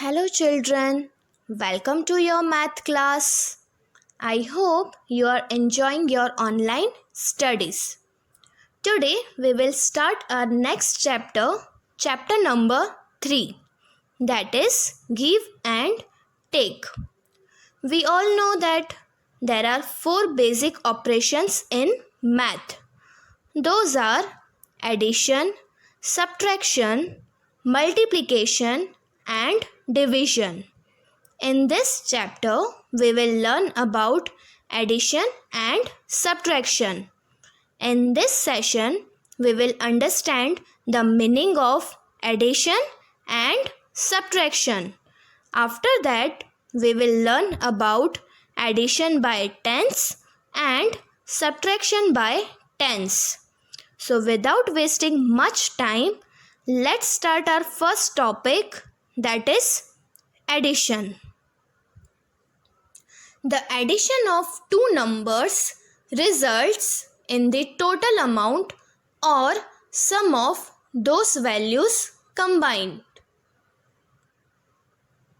Hello children, welcome to your math class. I hope you are enjoying your online studies. Today we will start our next chapter number 3, that is give and take. We all know that there are 4 basic operations in math. Those are addition, subtraction, multiplication and division. In this chapter, we will learn about addition and subtraction. In this session, we will understand the meaning of addition and subtraction. After that, we will learn about addition by tens and subtraction by tens. So without wasting much time, let's start our first topic, that is addition. The addition of two numbers results in the total amount or sum of those values combined.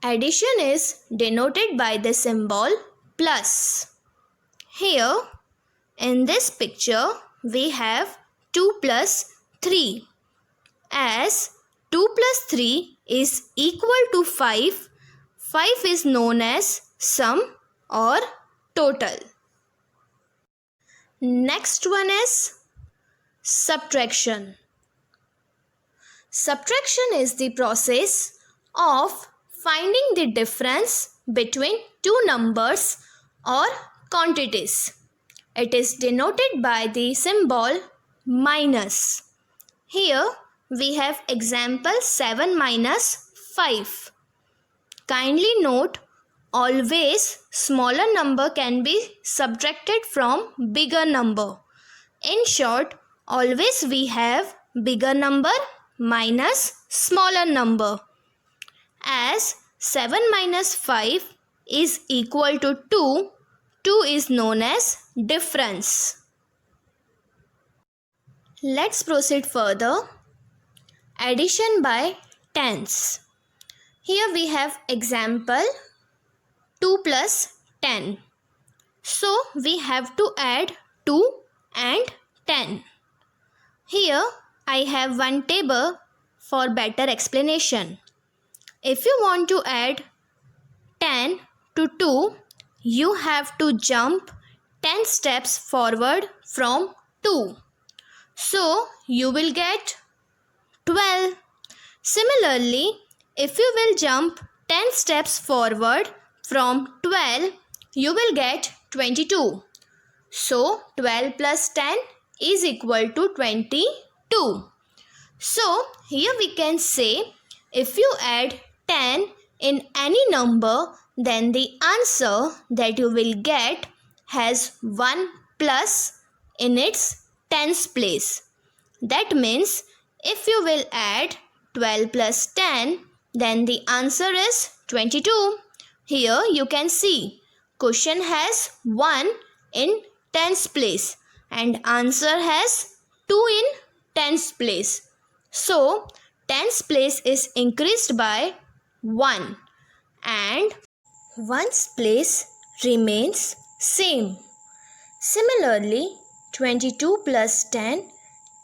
Addition is denoted by the symbol plus. Here in this picture we have 2 plus 3. As 2 plus 3 is equal to 5, 5 is known as sum or total. Next one is subtraction. Subtraction is the process of finding the difference between two numbers or quantities. It is denoted by the symbol minus. Here we have example 7 minus 5. Kindly note, always smaller number can be subtracted from bigger number. In short, always we have bigger number minus smaller number. As 7 minus 5 is equal to 2, 2 is known as difference. Let's proceed further. Addition by tens. Here we have example 2 plus 10. So we have to add 2 and 10. Here I have one table for better explanation. If you want to add 10 to 2, you have to jump 10 steps forward from 2. So you will get 12. Similarly, if you will jump 10 steps forward from 12, you will get 22. So 12 plus 10 is equal to 22. So here we can say, if you add 10 in any number, then the answer that you will get has 1 plus in its tens place. That means if you will add 12 plus 10, then the answer is 22. Here you can see question has 1 in tens place and answer has 2 in tens place. So tens place is increased by 1 and 1's place remains same. Similarly, 22 plus 10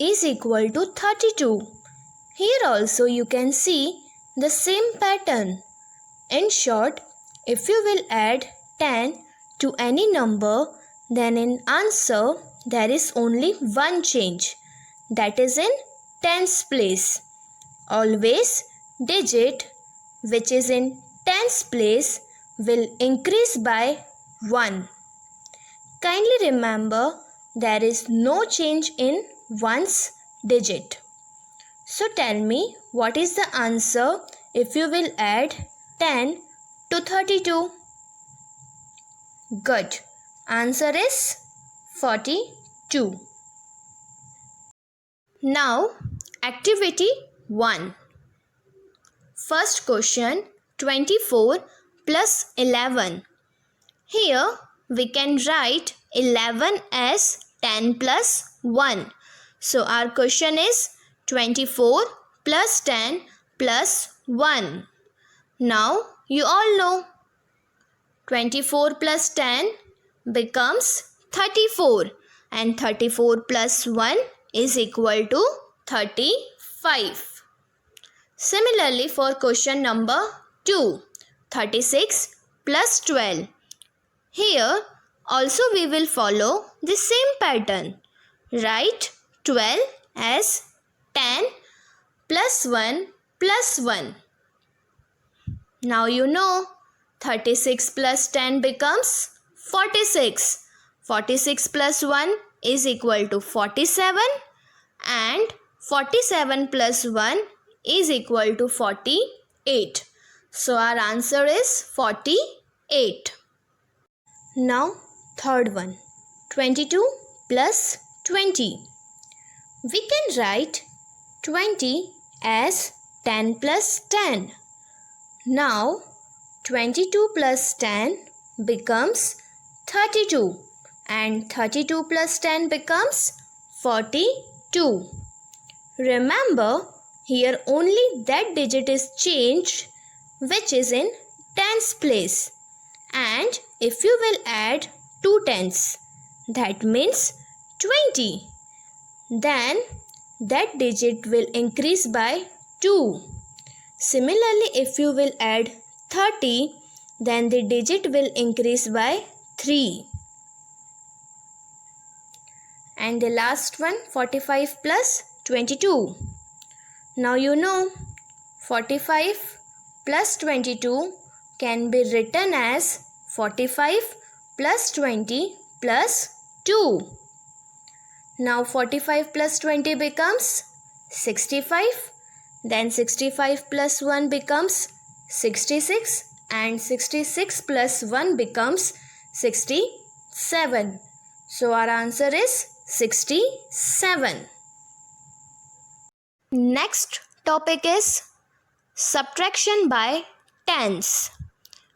is equal to 32. Here also you can see the same pattern. In short, if you will add 10 to any number, then in answer there is only one change, that is in tens place. Always digit which is in tens place will increase by 1. Kindly remember, there is no change in 1's digit. So tell me, what is the answer if you will add 10 to 32? Good. Answer is 42. Now, activity 1. First question, 24 plus 11. Here we can write 11 as 10 plus 1. So our question is 24 plus 10 plus 1. Now you all know 24 plus 10 becomes 34 and 34 plus 1 is equal to 35. Similarly for question number 2, 36 plus 12. Here also we will follow the same pattern. Write 12 as 10 plus 1 plus 1. Now you know 36 plus 10 becomes 46. 46 plus 1 is equal to 47 and 47 plus 1 is equal to 48. So our answer is 48. Now third one, 22 plus 20. We can write 20 as 10 plus 10. Now 22 plus 10 becomes 32 and 32 plus 10 becomes 42. Remember, here only that digit is changed which is in tens place, and if you will add 2 tens, that means 20, then that digit will increase by 2. Similarly, if you will add 30, then the digit will increase by 3. And the last one, 45 plus 22. Now you know 45 plus 22 can be written as 45 plus 20 plus 2. Now 45 plus 20 becomes 65. Then 65 plus 1 becomes 66 and 66 plus 1 becomes 67. So our answer is 67. Next topic is subtraction by tens.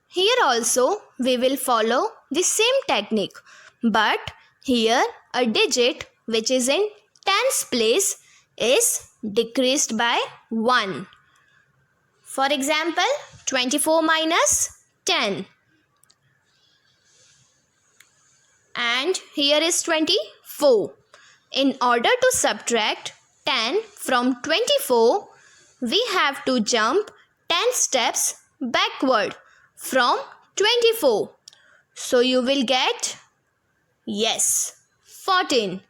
Here also we will follow the same technique, but here a digit which is in tens place is decreased by 1. For example, 24 minus 10. And here is 24. In order to subtract 10 from 24, we have to jump 10 steps backward from 24. So you will get, yes, 14.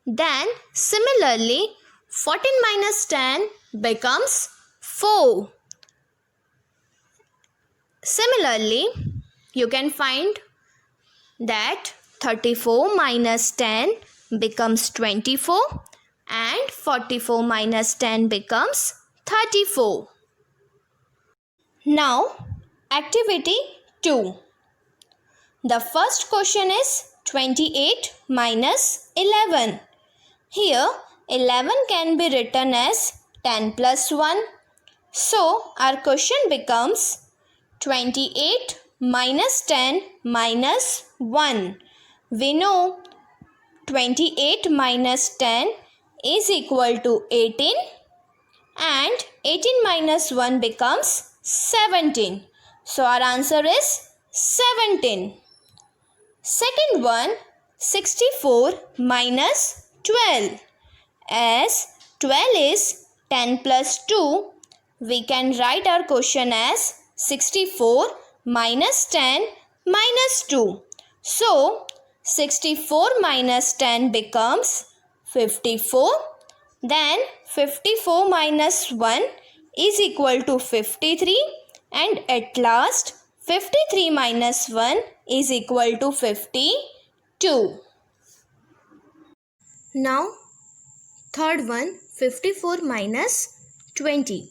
Then similarly, 14 minus 10 becomes 4. Similarly, you can find that 34 minus 10 becomes 24 and 44 minus 10 becomes 34. Now, activity 2. The first question is 28 minus 11. Here, 11 can be written as 10 plus 1. So, our question becomes 28 minus 10 minus 1. We know 28 minus 10 is equal to 18 and 18 minus 1 becomes 17. So our answer is 17. Second one, 64 minus 12. As 12 is 10 plus 2, we can write our question as 64 minus 10 minus 2. So 64 minus 10 becomes 54. Then 54 minus 1 is equal to 53. And at last 53 minus 1 is equal to 52. Now third one, 54 minus 20.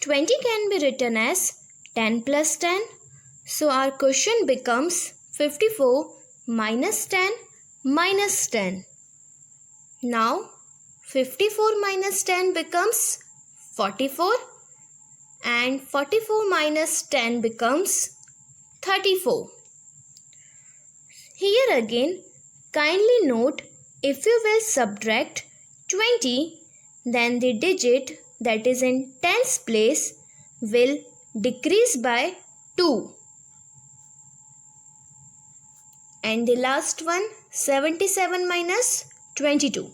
20 can be written as 10 plus 10. So our question becomes 54 minus 10 minus 10. Now 54 minus 10 becomes 44 and 44 minus 10 becomes 34. Here again, kindly note, if you will subtract 20, then the digit that is in tens place will decrease by 2. And the last one, 77 minus 22.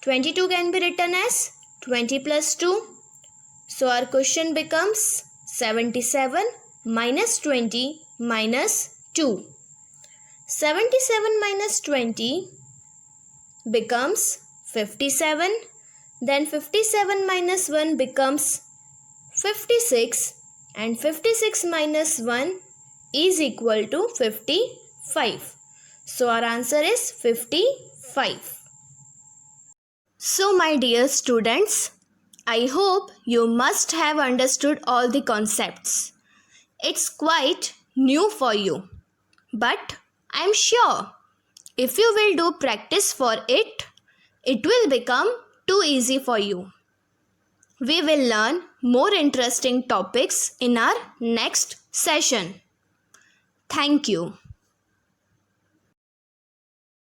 22 can be written as 20 plus 2. So our question becomes 77 minus 20 minus 2. 77 minus 20 becomes 57. Then 57 minus 1 becomes 56. And 56 minus 1 is equal to 55. So our answer is 55. So my dear students, I hope you must have understood all the concepts. It's quite new for you, but I'm sure if you will do practice for it, it will become too easy for you. We will learn more interesting topics in our next session. Thank you.